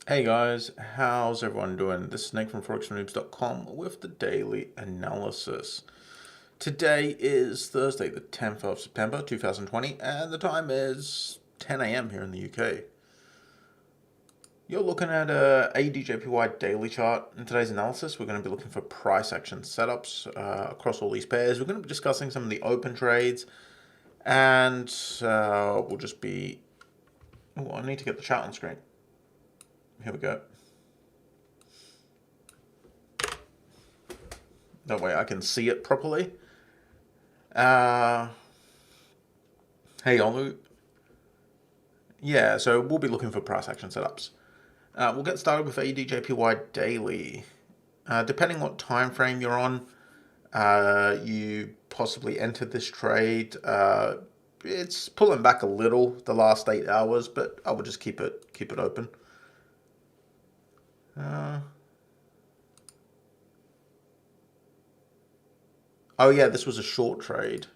Hey guys, how's everyone doing? This is Nick from ForexNoobs.com with the daily analysis. Today is Thursday, the 10th of September 2020, and the time is 10 a.m. here in the UK. You're looking at a AUDJPY daily chart. In today's analysis, we're going to be looking for price action setups across all these pairs. We're going to be discussing some of the open trades, and we'll just be... Oh, I need to get the chart on screen. Here we go. That way I can see it properly. Hey, Olu. Yeah, so we'll be looking for price action setups. We'll get started with AUDJPY daily. Depending what time frame you're on, you possibly entered this trade. It's pulling back a little the last 8 hours, but I would just keep it open. Oh yeah, this was a short trade.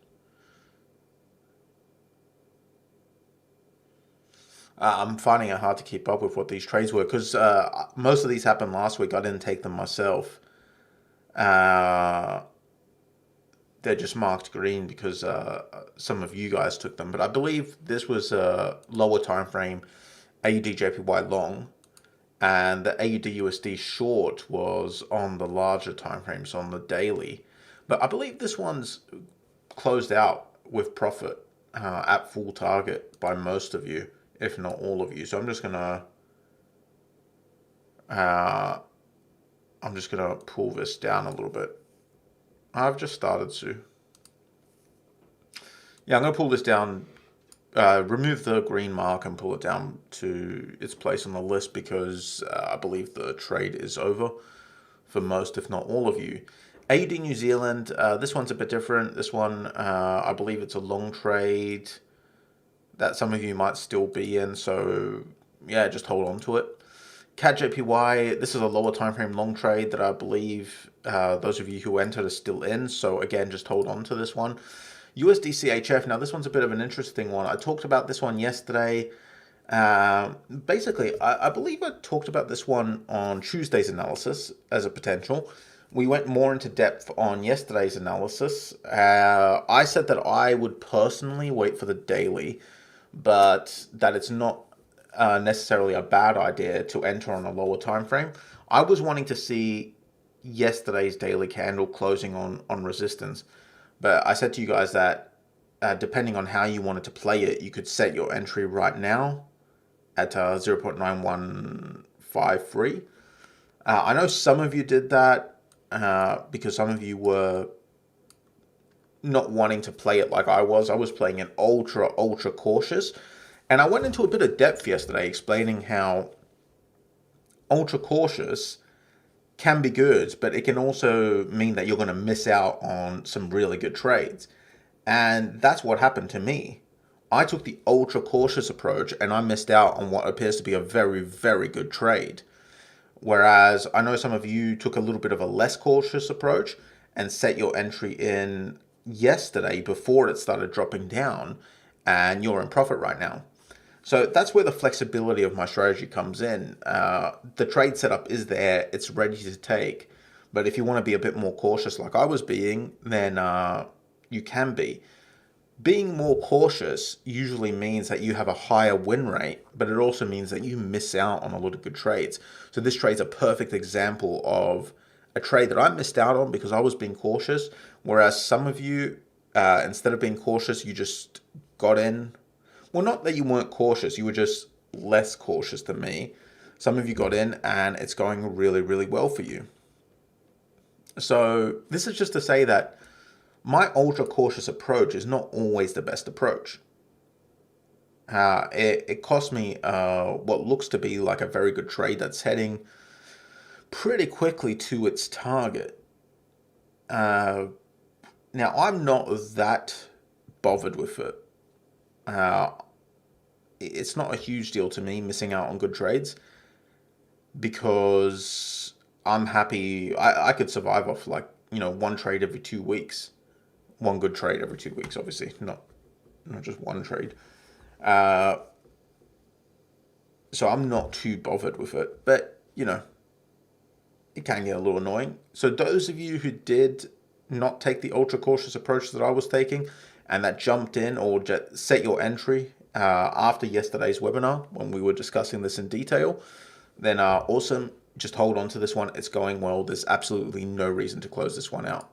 I'm finding it hard to keep up with what these trades were because most of these happened last week. I didn't take them myself. They're just marked green because some of you guys took them. But I believe this was a lower time frame AUDJPY long, and the AUDUSD short was on the larger time frames on the daily. But I believe this one's closed out with profit at full target by most of you, if not all of you. So I'm just gonna pull this down a little bit. I've just started to. Yeah, I'm gonna pull this down, remove the green mark and pull it down to its place on the list because I believe the trade is over for most, if not all of you. AUD New Zealand, this one's a bit different. This one, I believe it's a long trade that some of you might still be in, so yeah, just hold on to it. CADJPY, this is a lower time frame long trade that I believe those of you who entered are still in, so again, just hold on to this one. USDCHF, now this one's a bit of an interesting one. I talked about this one yesterday. Basically, I believe I talked about this one on Tuesday's analysis as a potential. We went more into depth on yesterday's analysis. I said that I would personally wait for the daily, but that it's not necessarily a bad idea to enter on a lower time frame. I was wanting to see yesterday's daily candle closing on resistance, but I said to you guys that depending on how you wanted to play it, you could set your entry right now at 0.9153. I know some of you did that because some of you were not wanting to play it like I was. I was playing it ultra cautious. And I went into a bit of depth yesterday explaining how ultra cautious can be good, but it can also mean that you're going to miss out on some really good trades. And that's what happened to me. I took the ultra cautious approach and I missed out on what appears to be a very good trade. Whereas I know some of you took a little bit of a less cautious approach and set your entry in yesterday before it started dropping down, and you're in profit right now. So that's where the flexibility of my strategy comes in. The trade setup is there, it's ready to take. But if you want to be a bit more cautious like I was being, then you can be. Being more cautious usually means that you have a higher win rate, but it also means that you miss out on a lot of good trades. So this trade's a perfect example of a trade that I missed out on because I was being cautious, whereas some of you, instead of being cautious, you just got in. Well, not that you weren't cautious, you were just less cautious than me. Some of you got in and it's going really well for you. So this is just to say that my ultra cautious approach is not always the best approach. It cost me what looks to be like a very good trade that's heading pretty quickly to its target. Now, I'm not that bothered with it. It's not a huge deal to me missing out on good trades because I'm happy. I could survive off like, one trade every 2 weeks. One good trade every 2 weeks, obviously, not just one trade. So I'm not too bothered with it, but you know, it can get a little annoying. So those of you who did not take the ultra cautious approach that I was taking and that jumped in or just set your entry after yesterday's webinar when we were discussing this in detail, then awesome. Just hold on to this one. It's going well. There's absolutely no reason to close this one out.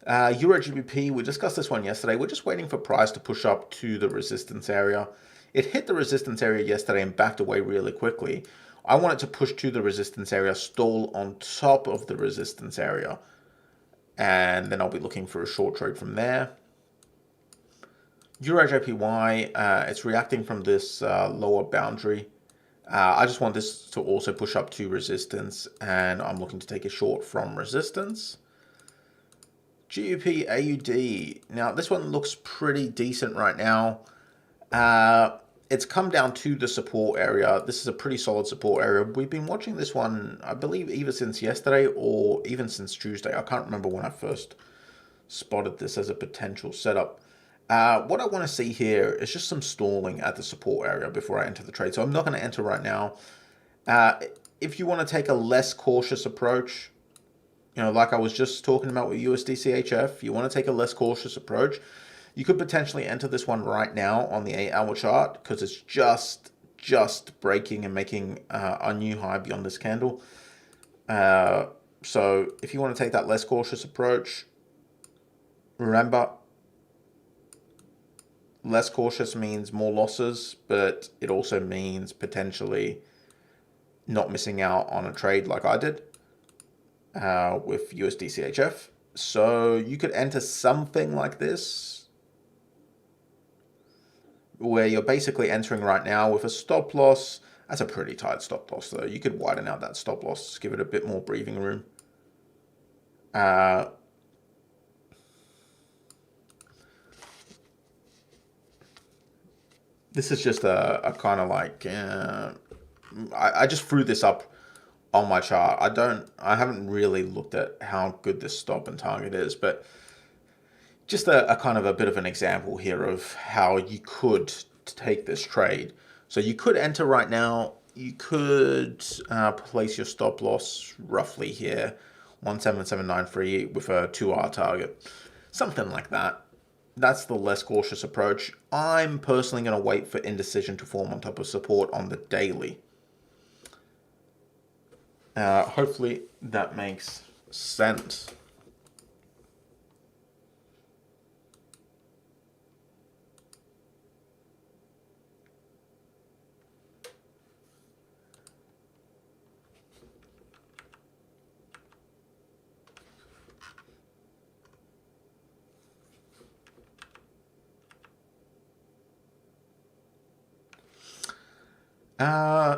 EURGBP, we discussed this one yesterday. We're just waiting for price to push up to the resistance area. It hit the resistance area yesterday and backed away really quickly. I want it to push to the resistance area, stall on top of the resistance area, and then I'll be looking for a short trade from there. EURJPY, it's reacting from this lower boundary. I just want this to also push up to resistance, and I'm looking to take a short from resistance. GBPAUD. Now, this one looks pretty decent right now. It's come down to the support area. This is a pretty solid support area. We've been watching this one, I believe, either since yesterday or even since Tuesday. I can't remember when I first spotted this as a potential setup. What I want to see here is just some stalling at the support area before I enter the trade. So I'm not going to enter right now. If you want to take a less cautious approach, you know, like I was just talking about with USDCHF, you want to take a less cautious approach, you could potentially enter this one right now on the 8-hour chart because it's just breaking and making a new high beyond this candle. So if you want to take that less cautious approach, remember, less cautious means more losses, but it also means potentially not missing out on a trade like I did with USDCHF. So you could enter something like this, where you're basically entering right now with a stop loss. That's a pretty tight stop loss though. You could widen out that stop loss, give it a bit more breathing room. This is just a kind of like, I just threw this up on my chart. I haven't really looked at how good this stop and target is, but just a kind of a bit of an example here of how you could take this trade. So you could enter right now. You could place your stop loss roughly here, 17793 with a 2-hour target, something like that. That's the less cautious approach. I'm personally going to wait for indecision to form on top of support on the daily. Hopefully that makes sense.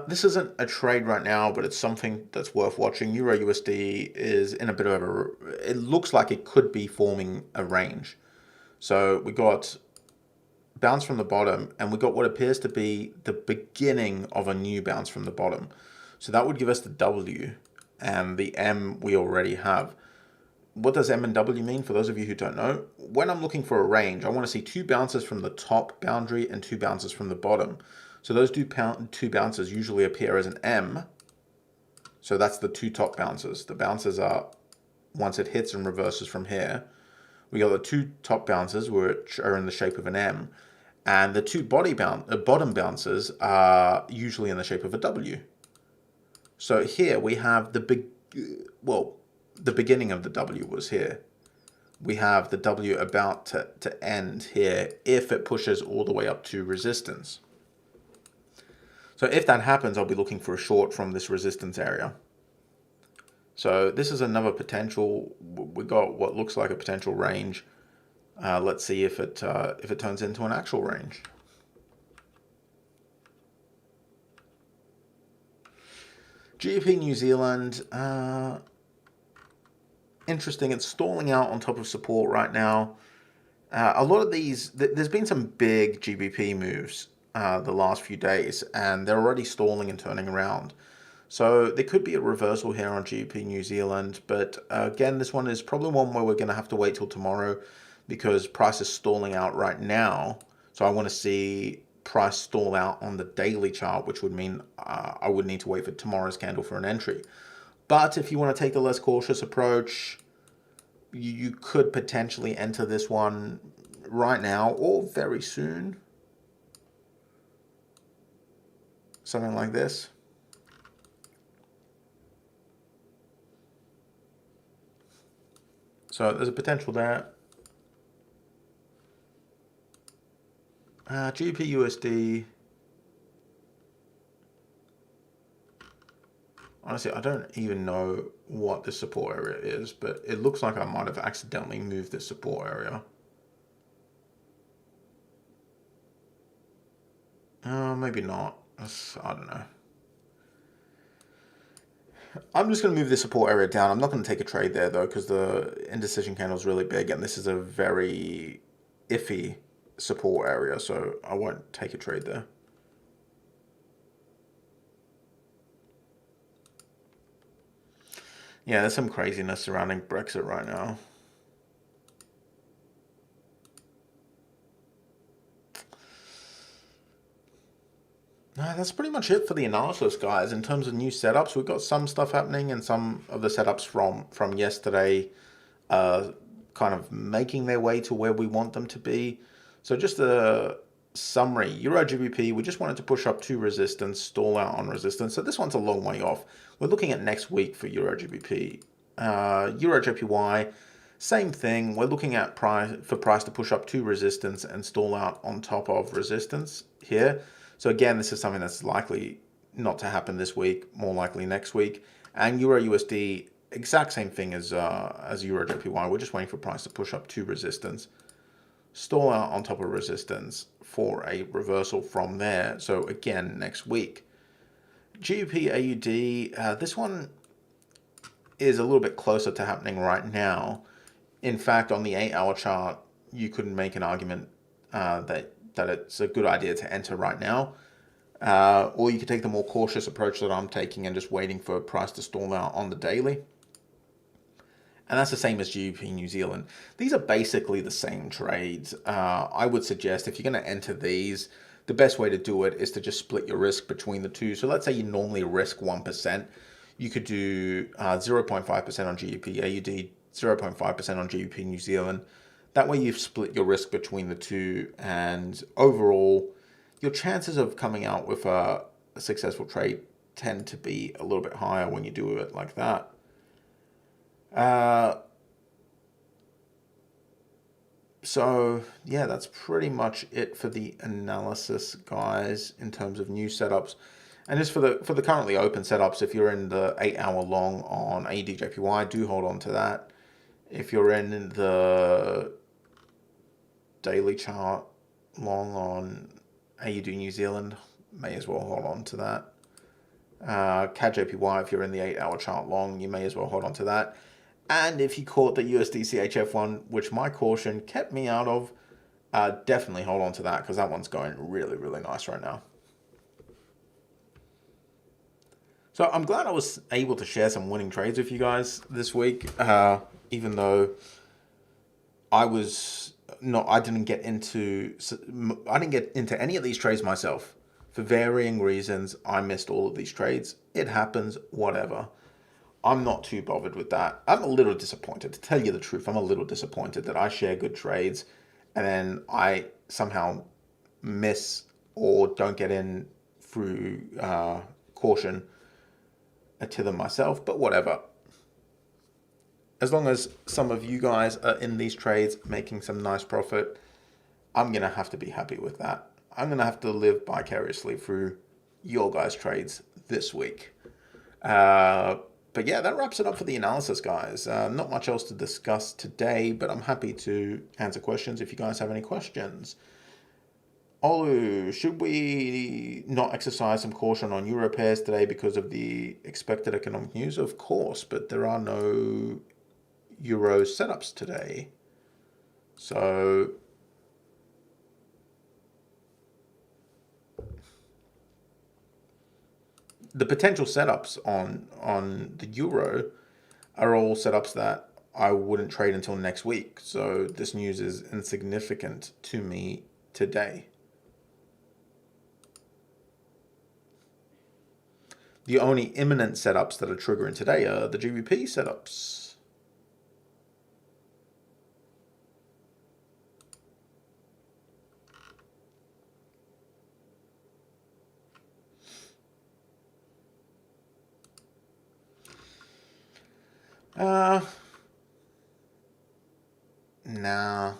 This isn't a trade right now, but it's something that's worth watching. Euro USD is in a bit of a, it looks like it could be forming a range. So we got bounce from the bottom, and we got what appears to be the beginning of a new bounce from the bottom. So that would give us the W, and the M we already have. What does M and W mean? For those of you who don't know, when I'm looking for a range, I want to see 2 bounces from the top boundary and 2 bounces from the bottom. So those 2 bounces usually appear as an M. So that's the 2 top bounces. The bounces are, once it hits and reverses from here, we got the 2 top bounces which are in the shape of an M. And the 2 bottom bounces are usually in the shape of a W. So here we have the beginning of the W was here. We have the W about to end here if it pushes all the way up to resistance. So if that happens, I'll be looking for a short from this resistance area. So this is another potential. We got what looks like a potential range. Let's see if it turns into an actual range. GBP New Zealand, interesting. It's stalling out on top of support right now. A lot of these, there's been some big GBP moves the last few days, and they're already stalling and turning around. So there could be a reversal here on GBP New Zealand, but again, this one is probably one where we're going to have to wait till tomorrow because price is stalling out right now. So I want to see price stall out on the daily chart, which would mean I would need to wait for tomorrow's candle for an entry. But if you want to take the less cautious approach, you could potentially enter this one right now or very soon. Something like this. So there's a potential there. GBPUSD. Honestly, I don't even know what the support area is, but it looks like I might have accidentally moved the support area. Maybe not. I don't know. I'm just going to move the support area down. I'm not going to take a trade there, though, because the indecision candle is really big, and this is a very iffy support area, so I won't take a trade there. Yeah, there's some craziness surrounding Brexit right now. That's pretty much it for the analysis, guys. In terms of new setups, we've got some stuff happening, and some of the setups from yesterday kind of making their way to where we want them to be. So just a summary, EURGBP, we just wanted to push up to resistance, stall out on resistance. So this one's a long way off. We're looking at next week for EURGBP. EURJPY, same thing. We're looking at price to push up to resistance and stall out on top of resistance here. So again, this is something that's likely not to happen this week, more likely next week. And Euro USD, exact same thing as EURJPY. We're just waiting for price to push up to resistance, stall out on top of resistance for a reversal from there. So again, next week. GBPAUD, this one is a little bit closer to happening right now. In fact, on the 8-hour chart, you couldn't make an argument that it's a good idea to enter right now. Or you could take the more cautious approach that I'm taking and just waiting for price to stall out on the daily. And that's the same as GBP New Zealand. These are basically the same trades. I would suggest if you're going to enter these, the best way to do it is to just split your risk between the two. So let's say you normally risk 1%. You could do 0.5% on GBPAUD, 0.5% on GBP New Zealand. That way you've split your risk between the two, and overall, your chances of coming out with a successful trade tend to be a little bit higher when you do it like that. So yeah, that's pretty much it for the analysis, guys, in terms of new setups. And just for the currently open setups, if you're in the 8-hour long on AUDJPY, do hold on to that. If you're in the daily chart long on AUD New Zealand, may as well hold on to that. CADJPY, if you're in the 8-hour chart long, you may as well hold on to that. And if you caught the USDCHF one, which my caution kept me out of, definitely hold on to that, because that one's going really, really nice right now. So I'm glad I was able to share some winning trades with you guys this week, even though I didn't get into any of these trades myself. For varying reasons, I missed all of these trades. It happens, whatever. I'm not too bothered with that. I'm a little disappointed, to tell you the truth. I'm a little disappointed that I share good trades and then I somehow miss or don't get in through caution to them myself, but whatever. As long as some of you guys are in these trades making some nice profit, I'm going to have to be happy with that. I'm going to have to live vicariously through your guys' trades this week. But yeah, that wraps it up for the analysis, guys. Not much else to discuss today, but I'm happy to answer questions if you guys have any questions. Olu, should we not exercise some caution on euro pairs today because of the expected economic news? Of course, but there are no euro setups today. So the potential setups on the euro are all setups that I wouldn't trade until next week. So this news is insignificant to me today. The only imminent setups that are triggering today are the GBP setups. Nah.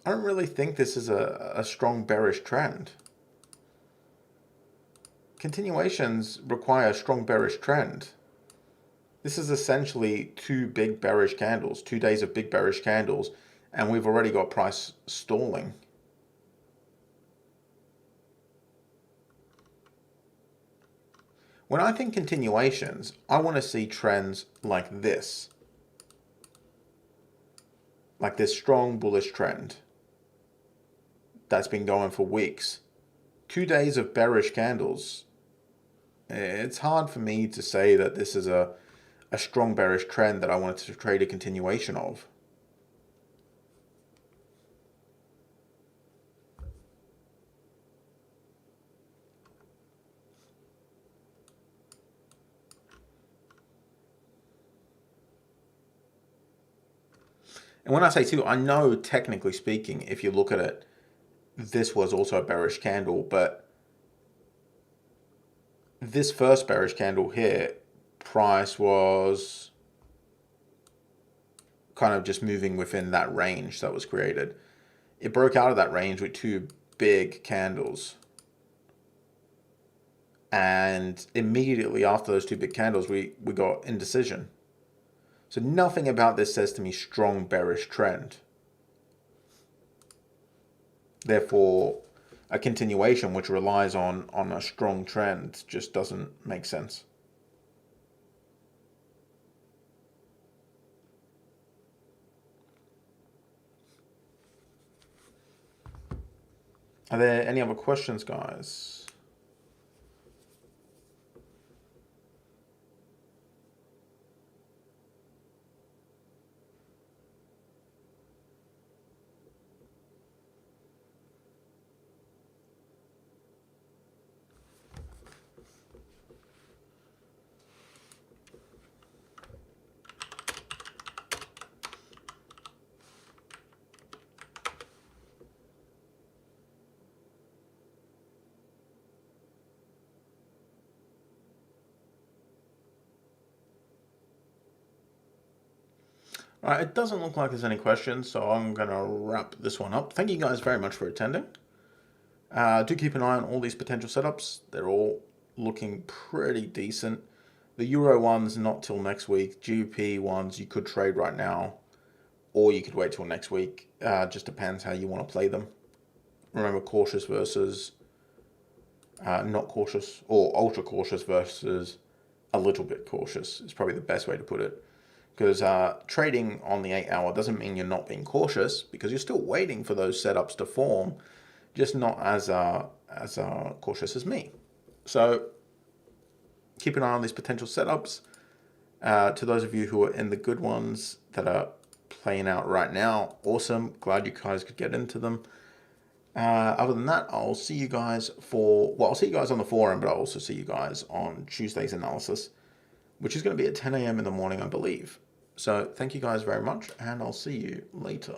I don't really think this is a strong bearish trend. Continuations require a strong bearish trend. This is essentially two big bearish candles, 2 days of big bearish candles, and we've already got price stalling. When I think continuations, I want to see trends like this. Like this strong bullish trend that's been going for weeks. 2 days of bearish candles. It's hard for me to say that this is a strong bearish trend that I wanted to trade a continuation of. And when I say two, I know technically speaking, if you look at it, this was also a bearish candle, but this first bearish candle here, price was kind of just moving within that range that was created. It broke out of that range with two big candles. And immediately after those two big candles, we got indecision. So nothing about this says to me strong bearish trend. Therefore, a continuation which relies on a strong trend just doesn't make sense. Are there any other questions, guys? All right, it doesn't look like there's any questions, so I'm going to wrap this one up. Thank you guys very much for attending. Do keep an eye on all these potential setups. They're all looking pretty decent. The Euro ones, not till next week. GBP ones, you could trade right now, or you could wait till next week. Just depends how you want to play them. Remember, cautious versus not cautious, or ultra cautious versus a little bit cautious is probably the best way to put it. Because trading on the 8 hour doesn't mean you're not being cautious, because you're still waiting for those setups to form, just not as cautious as me. So keep an eye on these potential setups. To those of you who are in the good ones that are playing out right now, awesome. Glad you guys could get into them. Other than that, I'll see you guys I'll see you guys on the forum, but I'll also see you guys on Tuesday's analysis, which is going to be at 10 a.m. in the morning, I believe. So thank you guys very much, and I'll see you later.